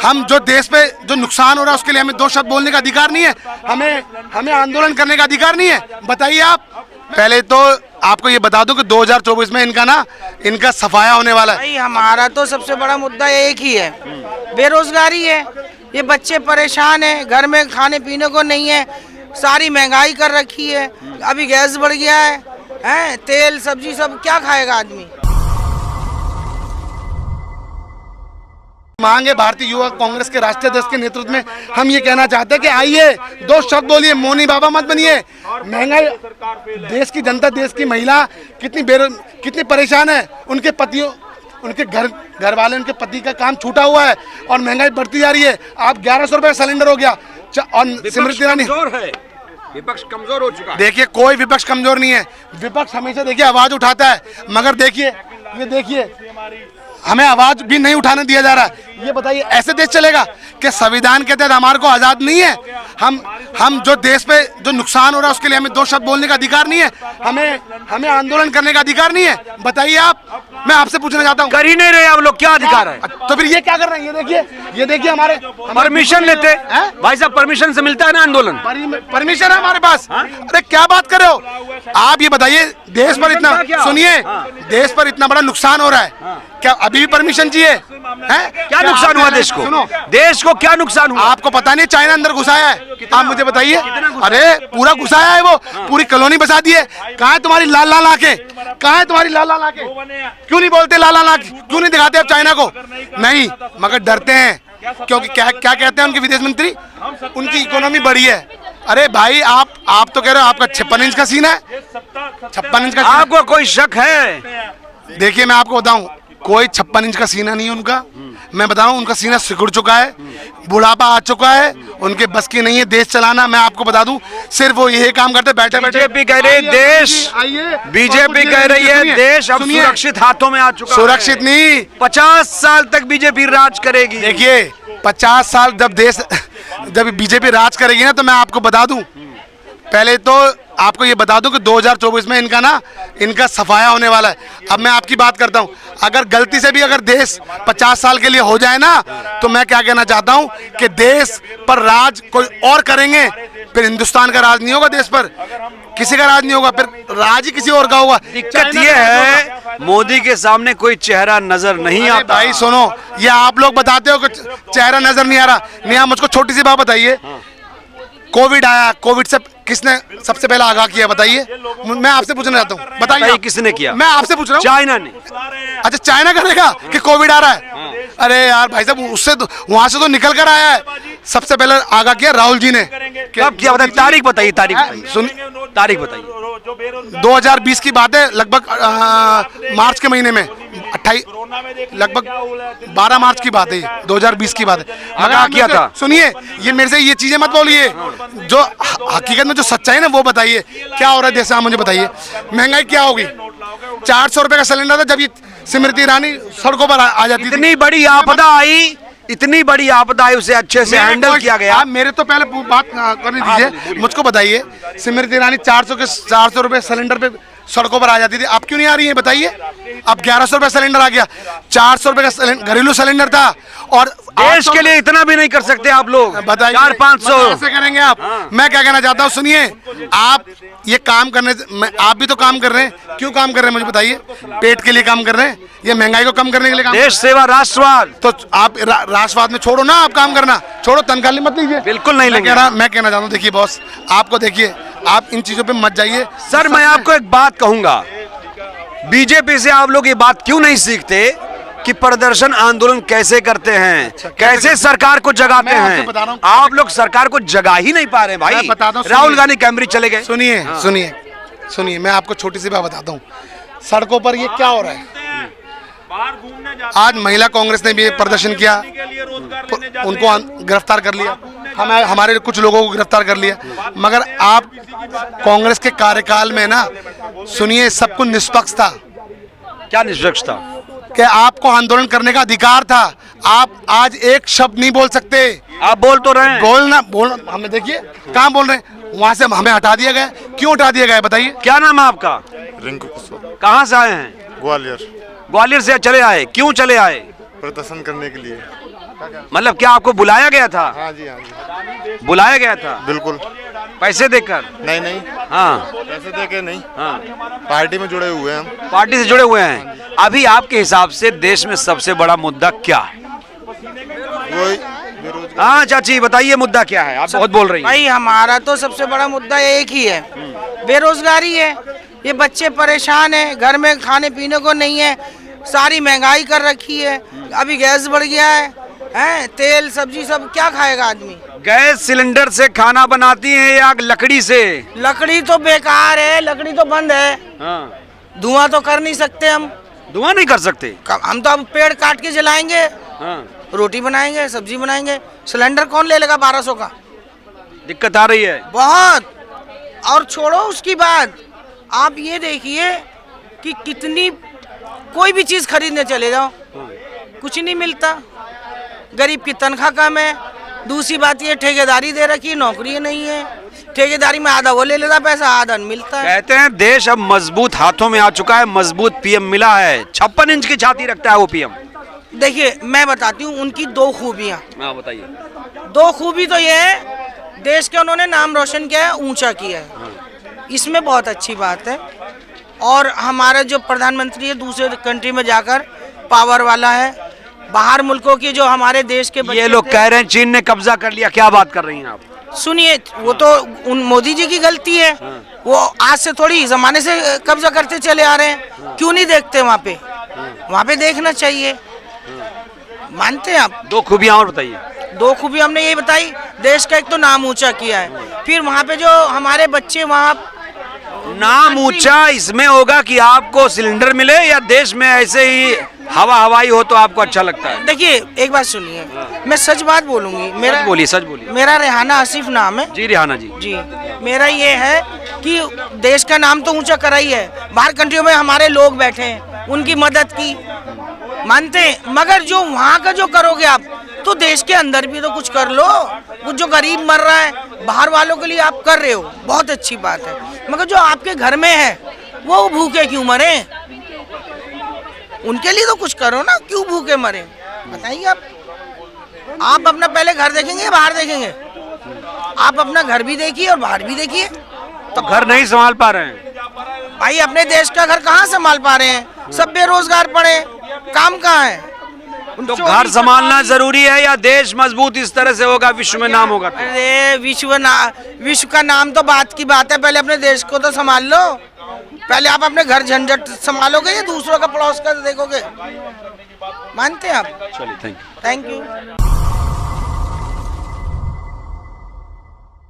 हम जो देश पे जो नुकसान हो रहा है उसके लिए हमें दो शब्द बोलने का अधिकार नहीं है, हमें आंदोलन करने का अधिकार नहीं है? बताइए आप। पहले तो आपको ये बता दूं कि 2024 में इनका सफाया होने वाला है। भाई हमारा तो सबसे बड़ा मुद्दा एक ही है, बेरोजगारी है। ये बच्चे परेशान हैं, घर में खाने पीने को नहीं है, सारी महंगाई कर रखी है, अभी गैस बढ़ गया है, तेल सब्जी सब क्या खाएगा आदमी। मांगे भारतीय युवा कांग्रेस के राष्ट्रीय अध्यक्ष के नेतृत्व में हम ये कहना चाहते हैं कि आइए, दो शब्द बोलिए, मौनी बाबा मत बनिए। महंगाई, देश की जनता, देश की महिला कितनी परेशान है, उनके पतियों, उनके घर वाले, उनके पति का काम छूटा हुआ है और महंगाई बढ़ती जा रही है। आप 1100 रुपए सिलेंडर हो गया और स्मृति ईरानी, विपक्ष कमजोर हो चुका है। देखिए कोई विपक्ष कमजोर नहीं है, विपक्ष हमेशा देखिए आवाज उठाता है, मगर देखिए ये देखिए हमें आवाज भी नहीं उठाने दिया जा रहा है। ये बताइए ऐसे देश चलेगा कि संविधान के तहत हमारे को आजाद नहीं है? हम जो देश पे जो नुकसान हो रहा है उसके लिए हमें दो शब्द बोलने का अधिकार नहीं है, हमें आंदोलन करने का अधिकार नहीं है? बताइए आप। मैं आपसे पूछना चाहता हूँ, कर ही नहीं रहे आप लोग, क्या अधिकार है? तो फिर ये क्या कर रहे हैं? ये देखिए हमारे परमिशन लेते हैं भाई साहब, परमिशन से मिलता है ना आंदोलन? परमिशन है हमारे पास। अरे क्या बात कर रहे हो आप? ये बताइए, देश पर इतना, सुनिए, देश पर इतना बड़ा नुकसान हो रहा है, क्या अभी भी परमिशन चाहिए? क्या नुकसान हुआ देश को? देश को क्या नुकसान हुआ? आपको पता नहीं चाइना अंदर घुसाया है? आप मुझे बताइए। अरे पूरा घुसाया है, वो पूरी कॉलोनी बसा दी है। कहाँ है तुम्हारी लाल लाल आंखें? कहाँ है तुम्हारी लाल लाल आंखें? क्यों नहीं बोलते लाल लाल आंखें? क्यों नहीं दिखाते आप चाइना को? नहीं, मगर डरते हैं क्योंकि क्या कहते हैं उनके विदेश मंत्री, उनकी इकोनॉमी बढ़ी है। अरे भाई आप तो कह रहे हो आपका 56 इंच का सीन है, 56 इंच का। आपको कोई शक है? देखिए मैं आपको बताऊं, कोई 56 इंच का सीना नहीं है उनका। मैं बता रहा हूँ उनका सीना सिकुड़ चुका है, बुढ़ापा आ चुका है, उनके बस की नहीं है देश चलाना। मैं आपको बता दूं, सिर्फ वो यही काम करते बैठे बैठे। बीजेपी कह रही है देश, बीजेपी कह रही है देश अब सुरक्षित हाथों में आ चुका है। सुरक्षित नहीं, 50 साल तक बीजेपी राज करेगी। देखिए 50 साल जब बीजेपी राज करेगी ना, तो मैं आपको बता दूं, पहले तो आपको ये बता दूं कि 2024 में इनका सफाया होने वाला है। अब मैं आपकी बात करता हूं, अगर गलती से भी अगर देश 50 साल के लिए हो जाए ना, तो मैं क्या कहना चाहता हूं कि देश पर राज कोई और करेंगे, फिर हिंदुस्तान का राज नहीं होगा, देश पर किसी का राज नहीं होगा, फिर राज ही किसी और का होगा। दिक्कत ये है मोदी के सामने कोई चेहरा नजर नहीं आता। भाई सुनो, ये आप लोग बताते हो कि चेहरा नजर नहीं आ रहा। नहीं, आप मुझको छोटी सी बात बताइए, कोविड आया, कोविड से किसने सबसे पहले आगाह किया? बताइए, मैं आपसे पूछना चाहता हूँ, बताइए किसने किया? मैं आपसे पूछ रहा हूँ। चाइना ने। अच्छा, चाइना करेगा कि कोविड आ रहा है? अरे यार भाई साहब, उससे तो वहां से तो निकल कर आया है। सबसे पहले आगाह किया राहुल जी ने। कब किया बताइए? तारीख बताइए, तारीख बताइए। 2020 की बात है, लगभग मार्च के महीने में, 28 लगभग 12 मार्च की बात है, 2020 की बात है। आगाह किया था। सुनिए, ये मेरे से ये चीजें मत बोलिए, जो हकीकत में जो सच्चाई है ना वो बताइए, क्या हो रहा है देश में? आप मुझे बताइए, महंगाई क्या होगी? 400 रुपए का सिलेंडर था जब ये स्मृति ईरानी सड़कों पर आ जाती थी। इतनी बड़ी आपदा आई, इतनी बड़ी आपदा आई, उसे अच्छे से हैंडल किया गया। आप मेरे तो पहले बात करने दीजिए, मुझको बताइए, स्मृति ईरानी 400 रुपए सिलेंडर पे सड़कों पर आ जाती थी, अब क्यों नहीं आ रही है? बताइए। अब 1100 रुपए सिलेंडर आ गया, 400 रुपए का घरेलू सिलेंडर था, और देश के लिए इतना भी नहीं कर सकते आप लोग? बताइए, 400-500 कैसे करेंगे आप? मैं क्या कहना चाहता हूँ, सुनिए, आप ये काम करने, आप भी तो काम कर रहे हैं, क्यों काम कर रहे हैं मुझे बताइए? पेट के लिए काम कर रहे हैं, ये महंगाई को कम करने के लिए काम? देश सेवा, राष्ट्रवाद। तो आप राष्ट्रवाद में छोड़ो ना, आप काम करना छोड़ो, तनख्वाह मत लीजिए। बिल्कुल नहीं लेंगे। मैं कहना चाहता हूँ, देखिए बॉस, आपको देखिए, आप इन चीजों पे मत जाइए। सर मैं आपको एक बात कहूंगा, बीजेपी से आप लोग ये बात क्यों नहीं सीखते कि प्रदर्शन आंदोलन कैसे करते हैं, कैसे सरकार को जगाते हैं? आप लोग सरकार को जगा ही नहीं पा रहे भाई। राहुल गांधी कैम्ब्रिज चले गए। सुनिए सुनिए सुनिए, मैं आपको छोटी सी बात बताता हूँ, सड़कों पर ये क्या हो रहा है? आज महिला कांग्रेस ने भी प्रदर्शन किया, उनको गिरफ्तार कर लिया, हमारे कुछ लोगों को गिरफ्तार कर लिया, मगर आप कांग्रेस के कार्यकाल में ना, सुनिए, सब कुछ निष्पक्ष था। क्या निष्पक्ष था? कि आपको आंदोलन करने का अधिकार था। आप आज एक शब्द नहीं बोल सकते। आप बोल तो रहे हैं। बोल हमें देखिए कहाँ बोल रहे हैं, वहाँ से हमें हटा दिया गया। क्यों हटा दिया गया बताइए? क्या नाम है आपका? रिंकू कुशवाहा। कहाँ से आए हैं? ग्वालियर। ग्वालियर से चले आए, क्यों चले आए? प्रदर्शन करने के लिए। मतलब क्या आपको बुलाया गया था? हाँ जी, हाँ जी, बुलाया गया था बिल्कुल। पैसे देकर? नहीं नहीं, हाँ पैसे दे के नहीं, हाँ, पार्टी में जुड़े हुए हैं हम। पार्टी से जुड़े हुए हैं। अभी आपके हिसाब से देश में सबसे बड़ा मुद्दा क्या है? वही बेरोजगार। हाँ चाची बताइए, मुद्दा क्या है? आप बहुत बोल रही हैं। भाई हमारा तो सबसे बड़ा मुद्दा एक ही है, बेरोजगारी है। ये बच्चे परेशान हैं, घर में खाने पीने को नहीं है, सारी महंगाई कर रखी है। अभी गैस बढ़ गया है, तेल सब्जी सब क्या खाएगा आदमी। गैस सिलेंडर से खाना बनाती हैं या लकड़ी से? लकड़ी तो बेकार है, लकड़ी तो बंद है। हाँ, धुआं तो कर नहीं सकते हम। धुआं नहीं कर सकते? हम तो अब पेड़ काट के जलाएंगे, हाँ, रोटी बनाएंगे, सब्जी बनाएंगे। सिलेंडर कौन ले लेगा 1200 का? दिक्कत आ रही है बहुत। और छोड़ो उसकी बात, आप ये देखिए कि कितनी कोई भी चीज खरीदने चले जाओ कुछ नहीं मिलता, गरीब की तनख्वाह कम है। दूसरी बात ये ठेकेदारी दे रखी है, नौकरी नहीं है। ठेकेदारी में आधा वो ले लेता पैसा, आधा मिलता है। कहते हैं देश अब मजबूत हाथों में आ चुका है, मजबूत पीएम मिला है। 56 इंच की छाती रखता है वो पीएम। देखिए मैं बताती हूँ उनकी दो खूबियाँ। हाँ बताइए। दो खूबी तो ये है, देश का उन्होंने नाम रोशन किया है, ऊंचा किया है, इसमें बहुत अच्छी बात है। और हमारा जो प्रधानमंत्री है दूसरे कंट्री में जाकर पावर वाला है। बाहर मुल्कों की जो हमारे देश के ये लोग कह रहे हैं चीन ने कब्जा कर लिया, क्या बात कर रही हैं आप? सुनिए, वो तो उन मोदी जी की गलती है। वो आज से थोड़ी जमाने से कब्जा करते चले आ रहे हैं, क्यों नहीं देखते वहाँ पे? वहाँ पे देखना चाहिए। मानते हैं आप? दो खूबियां और बताइए। दो खूबी हमने ये बताई, देश का एक तो नाम ऊंचा किया है, फिर वहाँ पे जो हमारे बच्चे वहाँ नाम ऊंचा इसमें होगा कि आपको सिलेंडर मिले या देश में ऐसे ही हवा हवाई हो तो आपको अच्छा लगता है? देखिए एक बात सुनिए, मैं सच बात बोलूंगी। मेरा सच बोलिए। मेरा रेहाना आसिफ नाम है जी। रिहाना जी। जी। मेरा ये है कि देश का नाम तो ऊंचा करा ही है, बाहर कंट्रियों में हमारे लोग बैठे हैं, उनकी मदद की, मानते हैं। मगर जो वहाँ का जो करोगे आप, तो देश के अंदर भी तो कुछ कर लो। कुछ जो गरीब मर रहा है, बाहर वालों के लिए आप कर रहे हो, बहुत अच्छी बात है। मगर जो आपके घर में है वो भूखे क्यों मरे? उनके लिए तो कुछ करो ना, क्यों भूखे मरे? बताइए आप अपना पहले घर देखेंगे या बाहर देखेंगे? आप अपना घर भी देखिए और बाहर भी देखिए। तो घर नहीं संभाल पा रहे हैं भाई, अपने देश का घर कहाँ संभाल पा रहे हैं? सब बेरोजगार पड़े, काम कहाँ है? तो घर संभालना जरूरी है या देश मजबूत इस तरह से होगा विश्व में नाम होगा? अरे विश्व का नाम तो बात की बात है, पहले अपने देश को तो संभाल लो। पहले आप अपने घर झंझट संभालोगे या दूसरों का पड़ोस का देखोगे? मानते हैं आप? चलिए, थैंक यू। Thank you.